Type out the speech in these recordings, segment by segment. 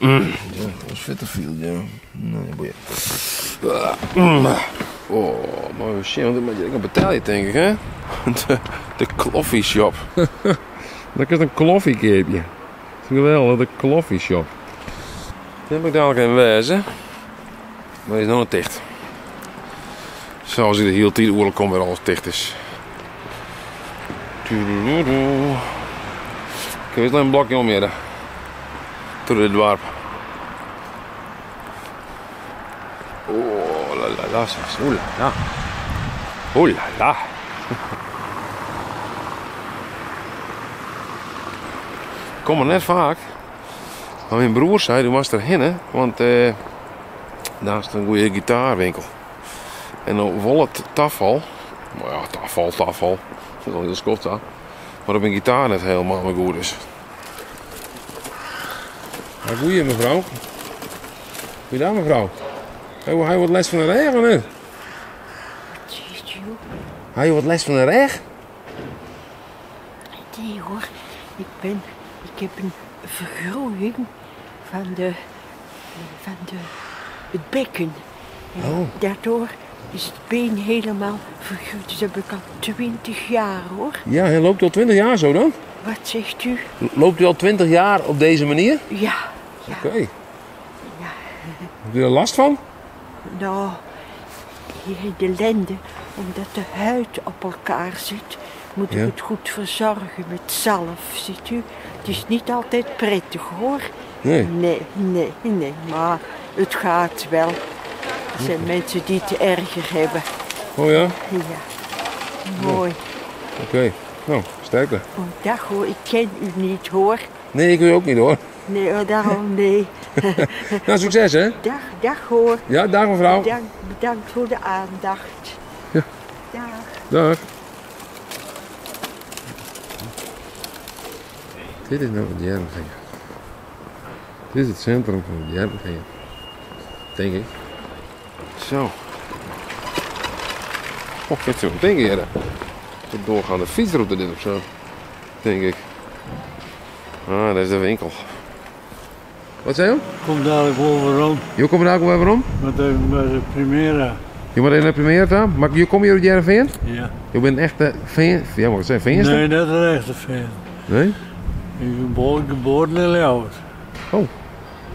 Ja, dat is vet te veel, ja. Nee, boeien. Oh, maar shit, ik betaal je denk ik, hè? De coffee shop. Dat is een koffiekeepje. Dat is geweldig, de coffee shop. Daar heb ik dadelijk in wezen. Maar die is nog niet dicht. Zoals je de hele tijd oorlog komt weer alles dicht is. Ik weet een blokje omheen. Door het dorp. Oh la la la, oeh la la. Oeh la la. Ik kom er net vaak. Maar mijn broer zei, toen was er heen, want daar is een goede gitaarwinkel. En dan Wollet Tafel. Maar ja, tafel. Dat is al heel Schots, hè. Maar op mijn gitaar net helemaal maar goed is. Ja, goeie mevrouw. Goeiedag mevrouw. Heb je wat les van de regen of niet? Heb je wat les van de regen? Nee hoor, ik heb een vergroeiing van het bekken. En daardoor is het been helemaal vergroeid. Dus dat heb ik al 20 jaar hoor. Ja, hij loopt al 20 jaar zo dan? Wat zegt u? Loopt u al 20 jaar op deze manier? Ja. Oké. Ja. Heb je er last van? Nou, hier in de lende, omdat de huid op elkaar zit, moet ik het goed verzorgen met zalf, ziet u. Het is niet altijd prettig hoor. Nee. Nee, maar het gaat wel. Er zijn mensen die het erger hebben. Oh ja? Ja, mooi. Oké. Nou, sterkte. Oh, dag hoor, ik ken u niet hoor. Nee, ik wil ook niet hoor. Nee, oh, daarom nee. Nou, succes hè? Dag hoor. Ja, dag mevrouw. Bedankt voor de aandacht. Ja. Dag. Dag. Dit is nou het Jervingen. Dit is het centrum van het Jervingen. Denk ik. Zo. Oh, ik heb zo'n ding hier. Een doorgaande fietsroute dit of zo. Denk ik. Ah, dat is de winkel. Wat zei je? Kom dadelijk overom. Je komt dadelijk overom? Met de Primera. Je moet in de première staan? Maar je komt hier uit Jervingen? Ja. Je bent echt een fan? Ja, wat zeg je? Nee, net een echte fan. Nee? Ik ben geboren in Leeuwarden. Oh.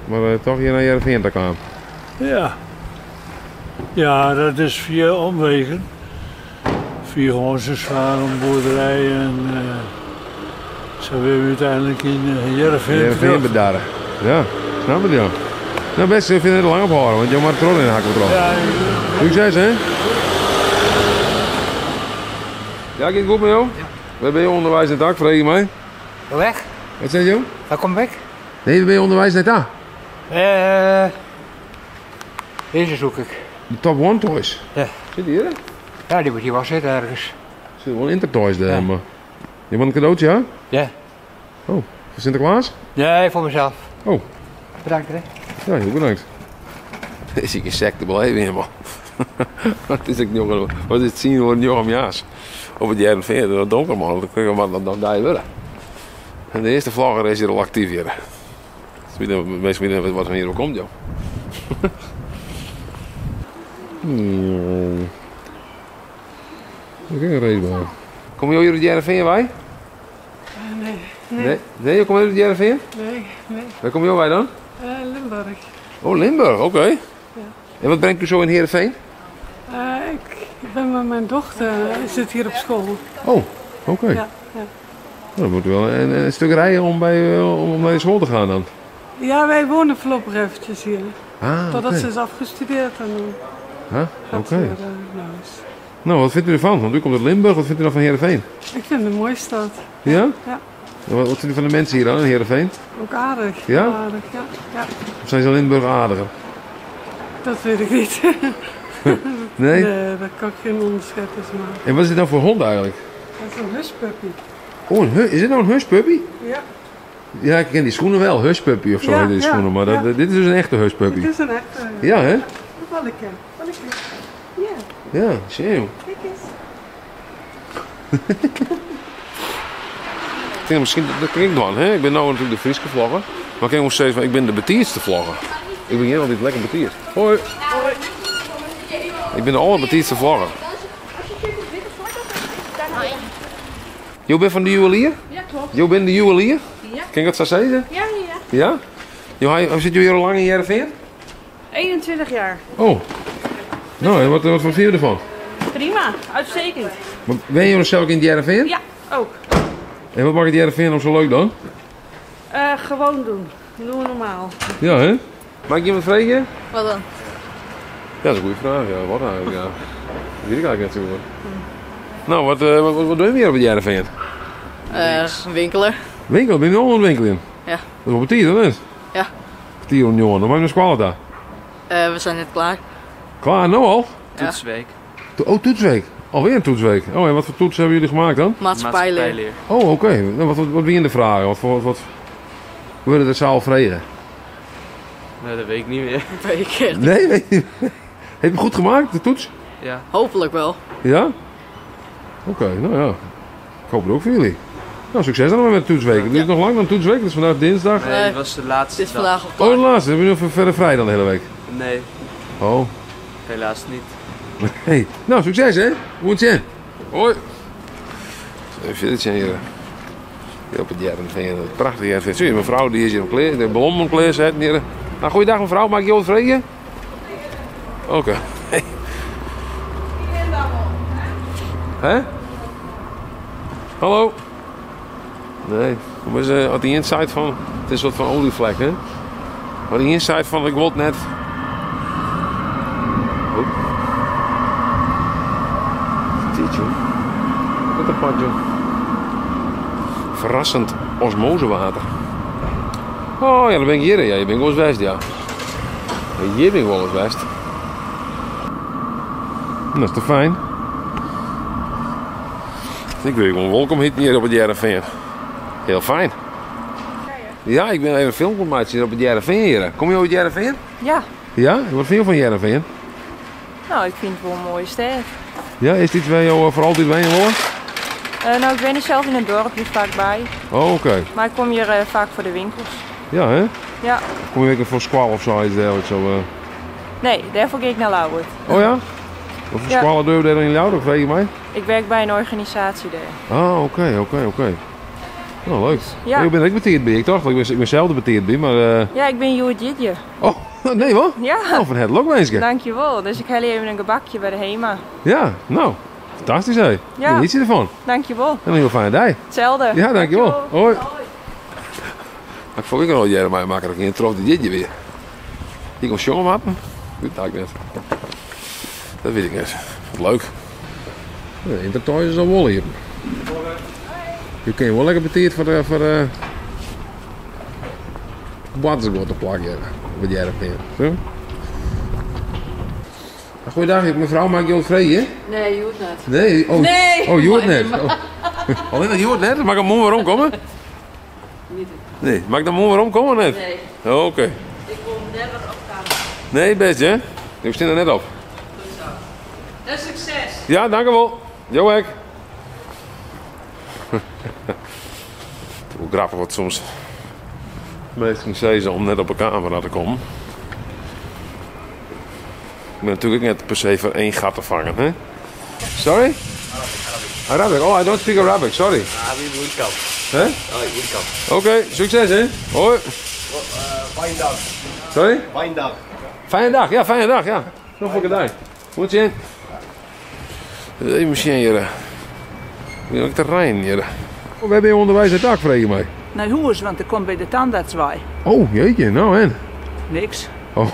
Maar toch hier naar Jervingen te gaan? Ja. Ja, dat is via omwegen. Via gewoon zo'n zware boerderij en zo weer uiteindelijk in Jervingen bedaren. Ja, snap het ja. Nou best, ik vind het lang ophouden, want je moet er trollen in hakken erop. Ja, Succes hè? Ja, gaat goed met jou? Ja. We ben je onderwijs net dag, vraag je mij. Weg? Wat zeg je? Waar kom ik? Nee, we ben je onderwijs net dag. Deze zoek ik. De Top One Toys. Ja. Zit die hier? Ja, die moet hier wel zitten ergens. Zit wel Intertoys daar, Ja. maar. Je want een cadeautje, ja? Ja. Oh, voor Sinterklaas? Nee, voor mezelf. Oh. Bedankt hè. Ja, heel bedankt. Is ik een secte beleven helemaal. Wat is het jongen? Wat is het zien voor een jongen jaars? Op het jaren 40, dat donker man, dan kun je maar dan daar willen. En de eerste vlogger is hier al actief hier. Mensen weten wat er hier ook komt, joh. Ik heb een reden bij. Kom je hier uit het jaren 40 bij? Nee. Nee, je komt uit het jaren 40? Nee. Waar kom je bij dan? Limburg. Oh, Limburg, oké. Ja. En wat brengt u zo in Heerenveen? Ik ben met mijn dochter, zit hier op school. Oh, oké. Ja. Dan moet u wel een stuk rijden om naar de school te gaan dan. Ja, wij wonen voorlopig eventjes hier. Ah, Totdat oké. ze is afgestudeerd en dan gaat ze Oké. weer naar huis. Nou, wat vindt u ervan? Want u komt uit Limburg, wat vindt u dan van Heerenveen? Ik vind het een mooie stad. Ja? Ja. Wat vindt u van de mensen hier dan in Heerenveen? Ook aardig. Ja? Aardig, ja. Of zijn ze in Limburg aardiger? Dat weet ik niet. Nee? Nee, daar kan ik geen onderscheid tussen maken. En wat is dit nou voor hond eigenlijk? Dat is een huspuppy. Oh, is dit nou een hushpuppy? Ja. Ja, ik ken die schoenen wel, hushpuppy of zo Ja, heet die ja, schoenen, maar ja. dit is dus een echte hushpuppy. Het is een echte. Ja, hè? Welke? Ja, Ja, zie je. kijk eens. denk misschien dat klinkt dan, hè? Ik ben nou natuurlijk de Frieske vlogger. Maar ik denk nog steeds van, ik ben de betierste vlogger. Ik ben hier altijd lekker betierd. Hoi. Hoi. Ik ben de allerbetierste vlogger. Je bent van de juwelier? Ja, klopt. Je bent de juwelier? Ja. Kan ik dat zo zeggen? Ja. Ja? Je zit jullie al lang in Heerenveen? 21 jaar. Oh. Nou, en wat vind je ervan? Prima, uitstekend. Maar ben je nog zelf in Heerenveen? Ja, ook. En wat maakt het Heerenveen nog zo leuk dan? Gewoon doen. Doen we normaal. Ja, hè? Mag ik je wat vragen? Wat dan? Ja, dat is een goede vraag. Ja, wat eigenlijk? Ja. Dat weet ik eigenlijk niet zo goed. Nou, wat doen we hier op het Heerenveen? Winkelen. Winkel, ben je nog een winkel in? Ja. Dat is wel betiert, dat is? Ja. Betiert om jongen, dan maak je een squalle daar. We zijn net klaar. Klaar, nou al? Toetsweek. Oh, toetsweek. Alweer een toetsweek. Oh, en wat voor toetsen hebben jullie gemaakt dan? Maatschappijleer. Oh, oké. Nou, wat ben je in de vraag? Hoe willen de zaal vragen? Nee, dat weet ik niet meer. Dat weet ik echt. Nee, weet je niet. Heb je het goed gemaakt, de toets? Ja. Hopelijk wel. Ja? Oké, nou ja. Ik hoop het ook voor jullie. Nou, succes dan maar met de toetsweek. Het duurt nog lang dan toetsweek, het is vandaag dinsdag. Nee, het was de laatste Dit is dag. vandaag op Oh, de laatste. Hebben jullie nog verder vrij dan de hele week? Nee, Oh. helaas niet. Hey. Nou, succes hè. Goed zijn. Hoi. Even dit zijn hier. Hier op het Heerenveen. Prachtig Heerenveen. Zie je, mijn vrouw die is hier op kleer. De ballon op kleer zetten hier. Nou, goeiedag mevrouw. Mag ik je wat vragen? Oké. Hey. Hè? Hallo? Nee. Maar ze had die inside van. Het is een soort van olievlek, hè? Maar die inside van, ik wil het net. Oh. Dit, joh. Wat een pad, joh. Verrassend osmosewater. Oh ja, dan ben ik hier. Ja, je bent wel eens west, ja. Hier ben ik wel eens west. Dat is toch fijn? Ik weet gewoon welkom hier op het Heerenveen. Heel fijn. Ja, ik ben even een filmpje hier op het Heerenveen hier. Kom je op het Heerenveen? Ja, Ja? Wat vind je van Heerenveen? nou ik vind het wel een mooie stad. Ja, is dit waar je voor altijd wonen wil? Nou, ik ben niet zelf in het dorp, niet vaak bij. Oh, oké. Maar ik kom hier vaak voor de winkels. Ja, hè? Ja. Kom je weer voor squal of zo? Iets dergelijks, zo, Nee, daarvoor ga ik naar Lauwert. Oh ja? Wat voor Ja. squallen doen we daar in jou? Dat weet je mij? Ik werk bij een organisatie daar. Ah, oké. Nou, leuk. Ja. Ik ben ook beteerd bij, ik dacht. Ik ben zelf beteerd bij, maar... Ja, ik ben Joert Jidje. Oh, nee hoor. Ja, Nou, van het ook mensen. dankjewel. Dus ik haal even een gebakje bij de HEMA. Ja, nou. Fantastisch, hè? Ja. Geniet je ervan. Dankjewel. En een heel fijne dag. Hetzelfde. Ja, dankjewel. Hoi. Ik vond ik al jaren, maar maak er geen trof dit je weer. Ik kon jongen maken. Dat weet ik net. Dat weet ik net. Wat leuk. De intertoys is al wol hier. Je kan je wel lekker beteerd voor de watergoed te plakken. Wat jij hebt neer. Goeiedag, mevrouw, maak je wat vrij, hè? Nee, je hoeft net. Nee? Oh, Nee. Oh, je hoort net. Oh. Alleen dat je hoort net? Mag ik hem moe waarom komen? Nee, mag ik dan moe waarom komen net? Nee. Oh, oké. Ik kom net wat opgaan. Nee, best hè? Ik sta er net op. Goed zo. En succes. Ja, dankjewel. Jo, hek. Hoe grappig wat soms meest ging zeggen om net op een camera te komen. Ik ben natuurlijk net per se voor één gat te vangen, hè? Sorry? Arabic. Oh, I don't speak Arabic, sorry. we would come. Hè? Oh, we would come. Oké, succes hè. Hoi. Fine dag. Sorry? Fine dag. Fijne dag, ja, fijne dag, ja. Nog voor de dag. Goed zien. Even misschien hier. Weer ook terrein hier. We hebben hier onderwijs het dak, vreeg je mij. Naar huis, want ik kom bij de tandartswaai. Oh, jeetje, nou en. Niks. Oh,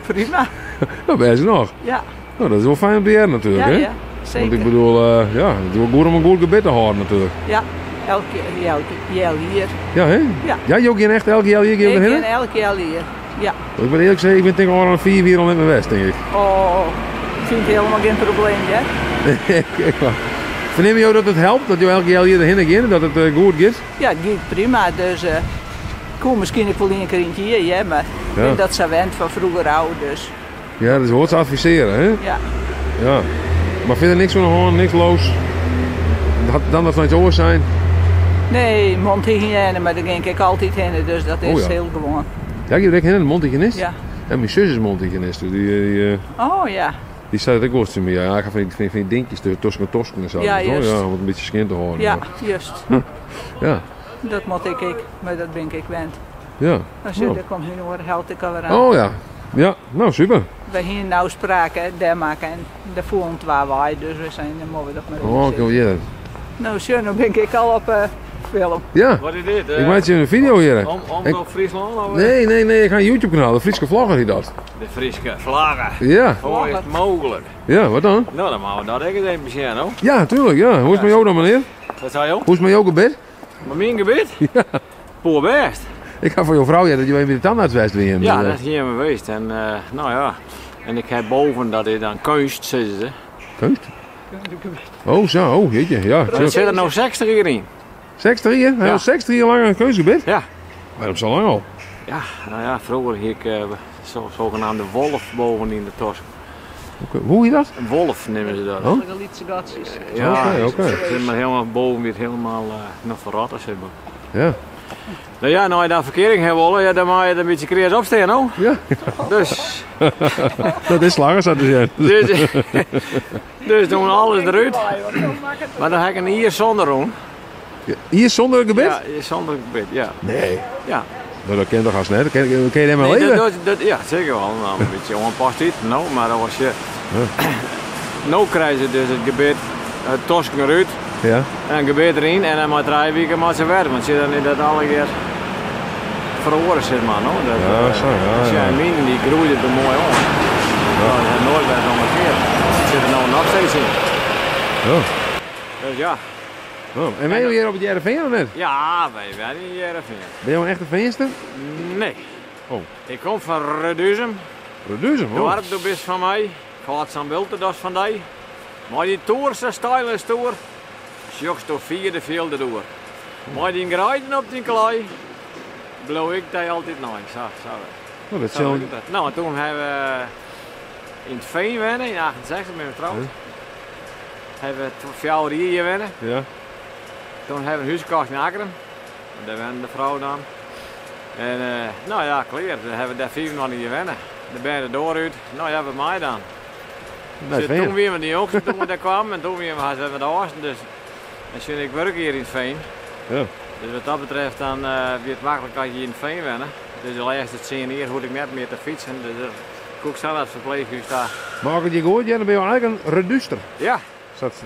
Prima. dat ben je nog. Ja, Nou, dat is wel fijn om te jaren natuurlijk, ja, hè? ja. Want Zeker. ik bedoel, ja, het is wel goed om een goed gebed te houden natuurlijk. Ja, elke jaar hier. Ja, hè? Ja. Ja, je ook hier echt elke jaar hier Ik beginnen? ben elke jaar hier. Ja. Ik ben eerlijk gezegd, ik ben tegen al 4 weer al met mijn west, denk ik. Oh, ik vind het helemaal geen probleem, hè? Kijk maar. Verneem je dat het helpt, dat je elke jaar hier heen gaat, dat het goed gaat? Ja, het gaat prima. Dus ik kom misschien ook wel een keer in hier, ja, maar ik Ja. ben dat ze wend van vroeger oud, dus Ja, dat is hoort te adviseren, hè? ja. Ja. Maar verder niks van de hoorn, niks los. Dan dat het nooit oor zijn. Nee, mondhygiëne, maar daar ging ik altijd heen, dus dat is Oh ja. heel gewoon. Ja, je bent een mondhygiënist? Ja. En mijn zus is mondhygiënist. Dus Oh ja. die staat het ook wel eens te me. Ja, ik ga van die dingetjes tussen mijn tosken en zo. Ja, Dus, juist. ja, om het een beetje skin te houden. Ja, Maar- juist. Ja. Dat moet ik, maar dat ben ik gewend. Ja. Als je, Oh. daar komt nu nog helpt ik alweer aan. Oh ja. Ja, nou super. We hier nou spraken, daar maken en daar voelen het waar wij, dus we zijn er mooi dat maar Oh, ik wil je. Nou, zo, nu ben ik al op film. Ja. Wat is dit? Ik maak je een video hier. Omroep Friesland? Of, Nee, ik ga een YouTube kanaal, de Friese vlogger die dat. De Friese vlaggen. Ja. Hoe is het mogelijk? Ja, wat dan? Nou, dan maken we dat eens even zien, hoor. Ja, tuurlijk, ja. Hoe is het met jou dan, meneer? Wat zei je? Hoe is het met jouw gebed? Maar mijn gebied? Ja. Poor best. Ik ga voor jouw vrouw, ja, dat je weer de tandarts wijst weer. Ja, dat is hier geweest. En nou ja. En ik heb boven dat is dan kunst, zeggen ze. Kunst? Oh, zo, oh, jeetje, ja. Er zit er nou 60 in. 60 jaar? Hij Ja. had 60 jaar lang een keusgebied? Ja. Waarom zo lang al? Ja, nou ja, vroeger hier ik zogenaamde wolf boven in de tos. Hoe je dat? Een wolf nemen ze dat. Oh? Ja, Oké. ze zitten maar helemaal boven weer helemaal nog verrotten zitten. Ja. Nou ja, nou je dan verkering hebt willen, ja, dan moet je het een beetje creatief opstaan, hoor. Ja. Dus, Dat is langer, zou je zeggen. dus doen we alles eruit. Maar dan heb ik een hier zonder doen. Hier zonder gebed? Ja, hier zonder gebed, ja. Nee. Ja. Nou, dat ken toch als net? Ken je helemaal Nee, leven? ja, zeker wel. Nou, een beetje onpast iets. Nou, maar als je... Nou krijg je dus het gebed, het tosken eruit. Ja. En een gebed erin en dan maar 3 weken maar ze werken. Want je dan niet dat alle keer verhoren zit, man. No? Dat, Ja, zo, ja, als je ja. een mine die groeit er mooi om. Ja. Dat is nooit weer omgekeerd. Dat zit er nou nog steeds in. Oh. Dus ja. Oh. En ben je hier op het JRV of net? Ja, wij zijn in Jereveen. Ben je een echte veenster? Nee. Oh. Ik kom van Reduzem. Reduzem, De oh. warp doe best van mij. Gaat zo'n beeld dat is van die. Maar die toer, zo stijl is toer. Sjoks door 4e velden door. Maar die grijden op die klei. Blow ik die altijd nooit. Zo. Oh, dat Zo zal... doe ik dat. Nou, en toen hebben we in het Veen wennen, in 68 ben we getrouwd. Hebben we 4 jaar hier wennen. Ja. Toen hebben we een huis gekocht in Akkeren. Daar wennen de vrouw dan. En nou ja, klaar. Dan hebben we daar 4 maanden hier wennen. Dan ben je er dooruit. Nou ja, bij mij dan. Nee, Dus Veen. toen weer met die ook toen we daar kwamen en toen weer met de oosten. Dus en ik werk hier in het Veen. Ja. Dus wat dat betreft dan weer het makkelijk als je in het Veen wennen. Dus de laatste 10 jaar hoef ik net meer te fietsen. Dus ik ook zelf het verpleeghuis daar. Maar als ik je gehoord, ja, dan ben je eigenlijk een reduster. Ja.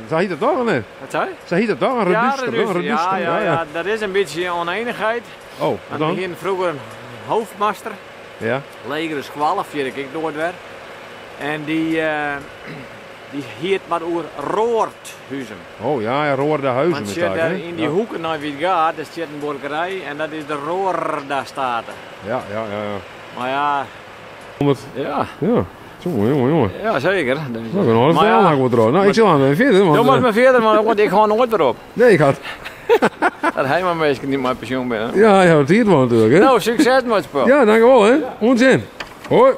Zij heet het toch of niet? Wat zei je? Zij heet het toch, een reduster? Ja, Een reduster. ja, dat is een beetje oneenigheid. Oh, wat Aan dan? het begin vroeger een hoofdmaster. Ja. Leger is 12, vier ik nooit werd. En die hield maar over Roorthuizen. Oh ja, Roorde Huizen Want is je daar, daar hè? in die Ja. hoeken naar wie het gaat, daar zit een borgerij en dat is de Roorda-staten. Ja. Maar ja, 100. ja, Ja. Jongen. ja zeker. Dus, Nou, ik ben nog een maar verhaal ja, maken we trouwen. Nou, ik zal aan het verder. Want, doe maar maar verder, maar ik ga nooit erop. nee, ik had... Dat hij maar meestal niet mijn pensioen ben. Hè? Ja, het hier wel natuurlijk, hè? Nou, succes met het spel. Ja, dankjewel, hè? Onzin. Hoi.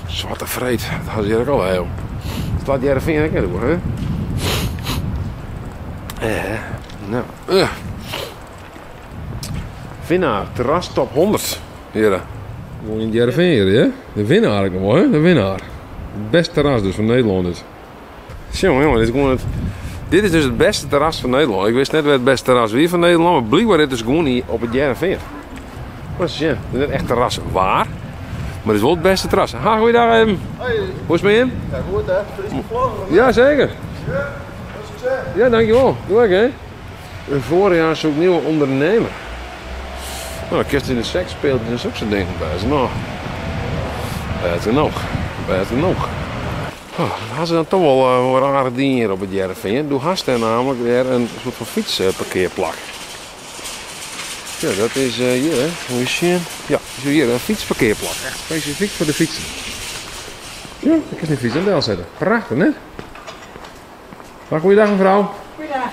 Zwarte vreed, dat had ze hier ook al heel. Staat jij er vinger in hoor, hè? Nou. Winnaar, terras top 100. Heren. Gewoon in Jereveen, hè? De winnaar, ik nog, hè? De winnaar. Het beste terras dus van Nederland is. Jongen, dit is gewoon het... Dit is dus het beste terras van Nederland. Ik wist net waar het beste terras weer van Nederland, maar blijkbaar is het dus gewoon hier op het Jereveen. Wat is het? Het is net echt terras waar, maar het is wel het beste terras. Ha, goeiedag even. Hey. Hoe is het met je? Ja, goed hè? Friese vlogger. Ja, zeker. Ja, succes. Ja, dankjewel. Doe ik, hè? Een voorjaar zoekt nieuwe ondernemer. Nou, kerst in de seks speelt dus ook zo'n ding bij ze. Nou, beter nog. Oh, dan hadden ze dan toch wel rare dingen hier op het Jereveen. Doe hast er namelijk weer een soort van fietsparkeerplak. Ja, dat is hier, hè? Hoe is je? Ja, hier een fietsparkeerplak. Echt specifiek voor de fietsen. Ja, ik kan die fiets aan de deel zetten. Prachtig, hè? Goeiedag, mevrouw. Goeiedag.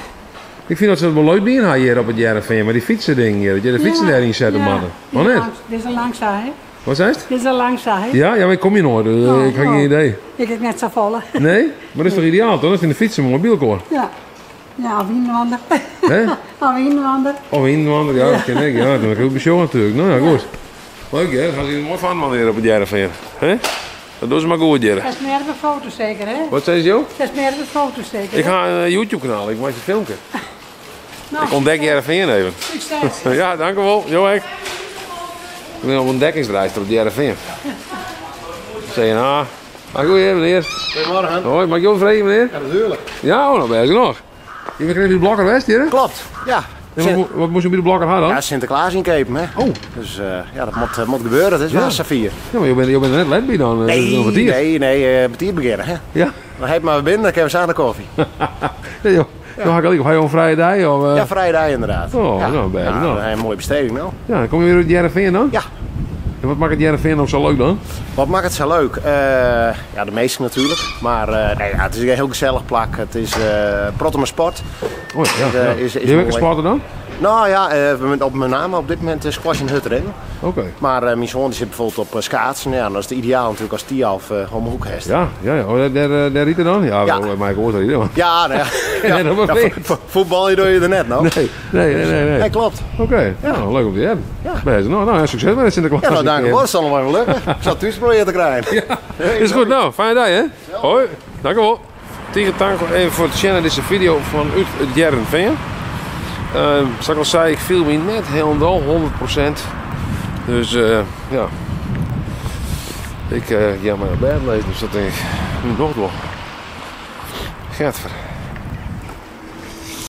Ik vind dat ze het wel leuk binnen hier op het Jereveen, maar die fietsen ding hier, dat je de fietsen daarin zetten, mannen. Oh, net? Dit is een langzaai. Wat zei het? Dit is al lang saai. Ja, maar ik kom hier nooit, dus ik heb geen idee. Ik heb net zo volle. Nee? Maar dat is toch ideaal, toch? Dat is in de fiets een mobiel koor. Ja. Ja, of Inlander. Hè? Of Inlander. Of Inlander, ja, dat ken ik. Ja, dan heb ik ook de show natuurlijk. Nou ja, goed. Leuk hè, dan gaan ze een mooi van mannen op het Jereveen. Hè? Dat doen ze maar goed, Jerre. Dat is meer de foto's zeker, hè? Wat zei ze, joh? Dat is meer de foto's zeker, Ik ga een YouTube-kanaal, ik maak een filmpje. Nou, Ik ontdek Jereveen even. succes. Ja, dankjewel. Jo, ik ben op een ontdekkingsreis door Jereveen. Zeg je nou? Goed hier, meneer. Goedemorgen. Hoi, mag je vreden, meneer? Ja, natuurlijk. Ja, oh, nou ben je nog. Je bent bij de Blokker West hier, hè? Klopt, ja. En wat moest je bij de Blokker hebben dan? Ja, Sinterklaas inkepen, hè. Oh. Dus ja, dat moet gebeuren. Het is wel Safir. Ja, maar je bent er net led bij dan. Nee, betier beginnen, hè. Ja. Dan heb maar weer binnen, dan kunnen we samen de koffie. Ja, joh. Ja. Ga je op een vrije dag? Of, Ja, vrijdag inderdaad. Oh, ja. nou, ben je Ja, nou. een mooie besteding nou. Ja, dan kom je weer uit Jereveen dan? Ja. En wat maakt het Jereveen nog zo leuk dan? Wat maakt het zo leuk? Ja, de meeste natuurlijk. Maar nee, ja, het is een heel gezellig plak. Het is Prottema Sport. Oh ja, ja. Is Ben je welke mooi. sporten dan? Nou ja, met name op dit moment squash en hutrennen. Oké. Maar mijn zoon die zit bijvoorbeeld op schaatsen. Ja, dat is het ideaal natuurlijk als die half om de hoek heeft. Ja. Oh, daar riet er dan? Ja, Ja. maar ik hoor dat niet. Ja, nou ja. Ja, dat was feest. Voetbal doe je er net nou. Nee. Nee, klopt. Oké, nou, leuk om te hebben. Ja. Ben je nou, succes met Sinterklaas. Ja, nou dankjewel. Dat zal nog wel lukken. Ik zal het thuis proberen te krijgen. Ja, is goed. Nou, fijne dag hè. Hoi, dankjewel. Tegen dank even voor het channel deze video vanuit het Jereveen. Zoals ik al zei, ik viel me net helemaal 100%. Dus ja. Ik ga maar naar bed lezen, dus dat denk ik nu nog wel. Gaat ver.